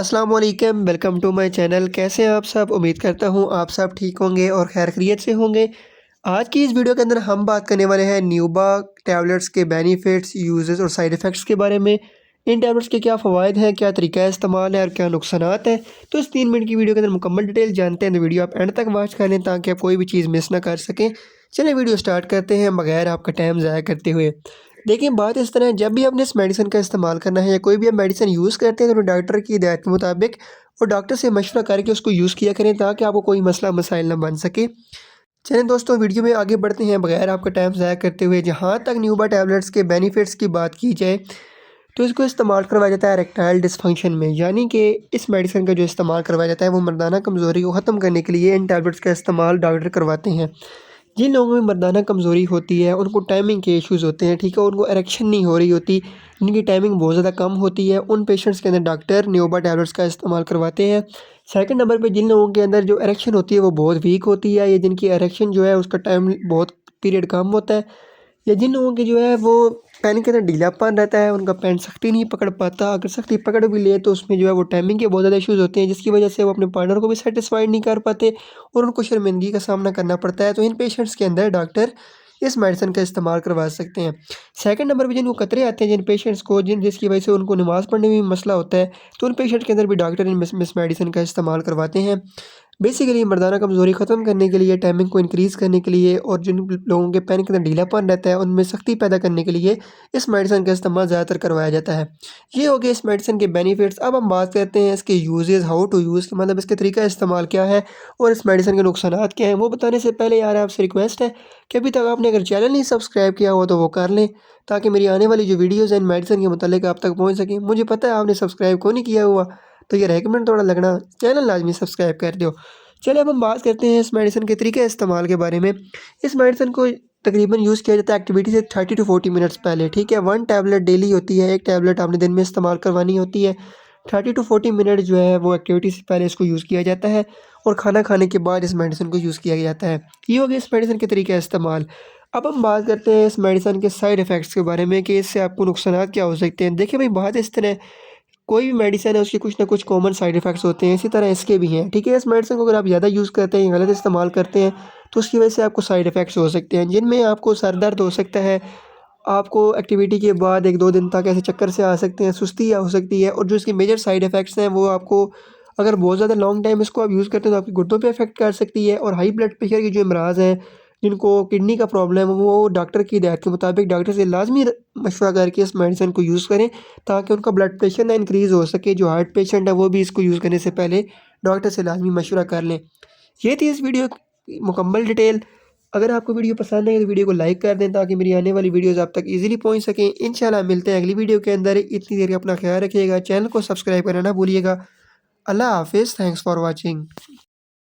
अस्सलाम वालेकुम, welcome to my channel. कैसे हैं आप सब? उम्मीद करता हूँ आप सब ठीक होंगे और खैर खैरियत से होंगे। आज की इस वीडियो के अंदर हम बात करने वाले हैं न्यूबा टैबलेट्स के बेनिफिट्स, यूजेस और साइड इफ़ेक्ट्स के बारे में। इन टैबलेट्स के क्या फ़वाइद हैं, क्या तरीका इस्तेमाल है और क्या नुकसानात हैं। तो इस 3 मिनट की वीडियो के अंदर मुकम्मल डिटेल जानते हैं, तो वीडियो आप एंड तक वॉच कर लें ताकि आप कोई भी चीज़ मिस ना कर सकें। चलिए वीडियो स्टार्ट करते हैं बगैर आपका टाइम ज़ाया करते हुए। देखिए बात इस तरह है, जब भी आपने इस मेडिसिन का इस्तेमाल करना है या कोई भी आप मेडिसिन यूज़ करते हैं तो डॉक्टर की हिदायत के मुताबिक और डॉक्टर से मशवरा करके उसको यूज़ किया करें ताकि आपको कोई मसला मसाइल ना बन सके। चलें दोस्तों, वीडियो में आगे बढ़ते हैं बगैर आपका टाइम ज़ाया करते हुए। जहाँ तक न्यूबा टैबलेट्स के बेनिफिट्स की बात की जाए तो इसको इस्तेमाल करवाया जाता है इरेक्टाइल डिसफंक्शन में, यानी कि इस मेडिसिन का जो इस्तेमाल करवाया जाता है वो मर्दाना कमज़ोरी को ख़त्म करने के लिए इन टैबलेट्स का इस्तेमाल डॉक्टर करवाते हैं। जिन लोगों में मर्दाना कमज़ोरी होती है, उनको टाइमिंग के इश्यूज़ होते हैं, ठीक है, उनको इरेक्शन नहीं हो रही होती, जिनकी टाइमिंग बहुत ज़्यादा कम होती है, उन पेशेंट्स के अंदर डॉक्टर न्यूबा टैबलेट्स का इस्तेमाल करवाते हैं। सेकंड नंबर पे जिन लोगों के अंदर जो इरेक्शन होती है वो बहुत वीक होती है, या जिनकी इरेक्शन जो है उसका टाइम बहुत पीरियड कम होता है, या जिन लोगों के जो है वो पैन के अंदर ढीलापन रहता है, उनका पैन सख्ती नहीं पकड़ पाता, अगर सख्ती पकड़ भी ले तो उसमें जो है वो टाइमिंग के बहुत ज़्यादा इश्यूज़ होते हैं, जिसकी वजह से वो अपने पार्टनर को भी सेटिस्फाइड नहीं कर पाते और उनको शर्मिंदगी का सामना करना पड़ता है। तो इन पेशेंट्स के अंदर डॉक्टर इस मेडिसिन का इस्तेमाल करवा सकते हैं। सेकंड नंबर पे जिनको कतरे आते हैं, जिन पेशेंट्स को जिसकी वजह से उनको नमाज़ पढ़ने में भी मसला होता है, तो उन पेशेंट के अंदर भी डॉक्टर इस मेडिसिन का इस्तेमाल करवाते हैं। बेसिकली मर्दाना कमज़ोरी ख़त्म करने के लिए, टाइमिंग को इंक्रीज़ करने के लिए और जिन लोगों के पैन के अंदर ढीलापन रहता है उनमें सख्ती पैदा करने के लिए इस मेडिसिन का इस्तेमाल ज़्यादातर करवाया जाता है। ये हो गए इस मेडिसिन के बेनिफिट्स। अब हम बात करते हैं इसके यूजेज़, हाउ टू यूज़, के मतलब इसके तरीका इस्तेमाल क्या है और इस मेडिसिन के नुकसानात क्या हैं। वो बताने से पहले यार आपसे रिक्वेस्ट है कि अभी तक आपने अगर चैनल नहीं सब्सक्राइब किया हो तो वो कर लें, ताकि मेरी आने वाली जो वीडियोज़ हैं इन मेडिसिन के मुतालिक आप तक पहुँच सकें। मुझे पता है आपने सब्सक्राइब क्यों नहीं किया हुआ, तो ये रेकमेंड थोड़ा लगना, चैनल लाजमी सब्सक्राइब कर दो। चलिए अब हम बात करते हैं इस मेडिसिन के तरीके इस्तेमाल के बारे में। इस मेडिसिन को तकरीबन यूज़ किया जाता है एक्टिविटी से 30 टू 40 मिनट्स पहले, ठीक है। 1 टैबलेट डेली होती है, 1 टैबलेट आपने दिन में इस्तेमाल करवानी होती है। 30 टू 40 मिनट जो है वो एक्टिविटी से पहले इसको यूज़ किया जाता है और खाना खाने के बाद इस मेडिसिन को यूज़ किया जाता है। ये हो गया इस मेडिसिन के तरीके इस्तेमाल। अब हम बात करते हैं इस मेडिसिन के साइड इफ़ेक्ट्स के बारे में कि इससे आपको नुकसानात क्या हो सकते हैं। देखिए भाई, बात इस तरह, कोई भी मेडिसिन है उसके कुछ ना कुछ कॉमन साइड इफ़ेक्ट्स होते हैं, इसी तरह इसके भी हैं, ठीक है। इस मेडिसिन को अगर आप ज़्यादा यूज़ करते हैं या गलत इस्तेमाल करते हैं तो उसकी वजह से आपको साइड इफ़ेक्ट्स हो सकते हैं, जिनमें आपको सर दर्द हो सकता है, आपको एक्टिविटी के बाद 1-2 दिन तक ऐसे चक्कर से आ सकते हैं, सुस्ती हो सकती है, और जो इसके मेजर साइड इफ़ेक्ट्स हैं वो आपको, अगर बहुत ज़्यादा लॉन्ग टाइम इसको आप यूज़ करते हैं तो आपके गुर्दों पे इफ़ेक्ट कर सकती है। और हाई ब्लड प्रेशर के जो अमराज़ हैं, जिनको किडनी का प्रॉब्लम है, वो डॉक्टर की हिदायत के मुताबिक डॉक्टर से लाज़मी मशवरा करके इस मेडिसिन को यूज़ करें ताकि उनका ब्लड प्रेशर ना इंक्रीज़ हो सके। जो हार्ट पेशेंट है वो भी इसको यूज़ करने से पहले डॉक्टर से लाज़मी मशवरा कर लें। ये थी इस वीडियो की मुकम्मल डिटेल। अगर आपको वीडियो पसंद आई तो वीडियो को लाइक कर दें ताकि मेरी आने वाली वीडियोज़ आप तक ईज़िली पहुँच सकें। इंशाल्लाह मिलते हैं अगली वीडियो के अंदर। इतनी देर अपना ख्याल रखिएगा, चैनल को सब्सक्राइब करना ना भूलिएगा। अल्लाह हाफ़िज़, थैंक्स फॉर वॉचिंग।